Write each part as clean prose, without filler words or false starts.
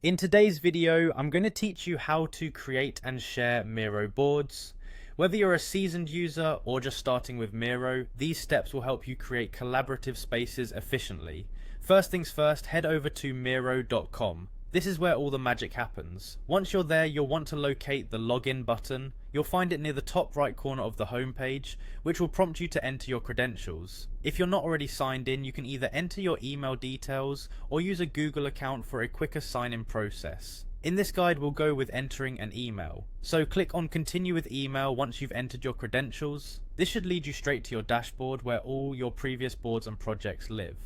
In today's video, I'm going to teach you how to create and share Miro boards. Whether you're a seasoned user or just starting with Miro, these steps will help you create collaborative spaces efficiently. First things first, head over to Miro.com. This is where all the magic happens. Once you're there, you'll want to locate the login button. You'll find it near the top right corner of the home page, which will prompt you to enter your credentials. If you're not already signed in, you can either enter your email details or use a Google account for a quicker sign-in process. In this guide, we'll go with entering an email. So click on continue with email once you've entered your credentials. This should lead you straight to your dashboard where all your previous boards and projects live.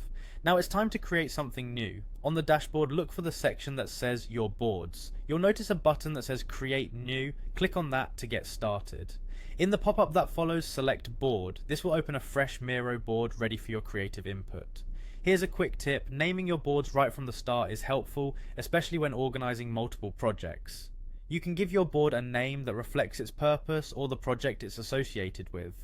Now it's time to create something new. On the dashboard, look for the section that says your boards. You'll notice a button that says create new. Click on that to get started. In the pop-up that follows, select board. This will open a fresh Miro board ready for your creative input. Here's a quick tip: naming your boards right from the start is helpful, especially when organizing multiple projects. You can give your board a name that reflects its purpose or the project it's associated with.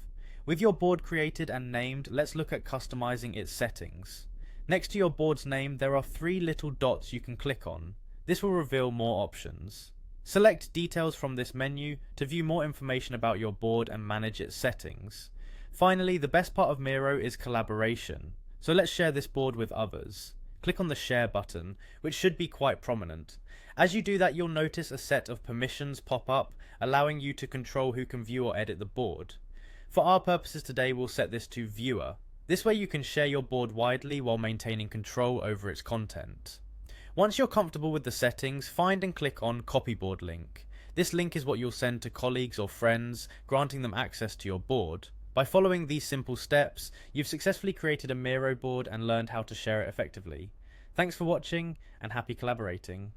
With your board created and named, let's look at customizing its settings. Next to your board's name, there are three little dots you can click on. This will reveal more options. Select details from this menu to view more information about your board and manage its settings. Finally, the best part of Miro is collaboration. So let's share this board with others. Click on the share button, which should be quite prominent. As you do that, you'll notice a set of permissions pop up, allowing you to control who can view or edit the board. For our purposes today, we'll set this to viewer. This way you can share your board widely while maintaining control over its content. Once you're comfortable with the settings, find and click on Copy Board link. This link is what you'll send to colleagues or friends, granting them access to your board. By following these simple steps, you've successfully created a Miro board and learned how to share it effectively. Thanks for watching, and happy collaborating.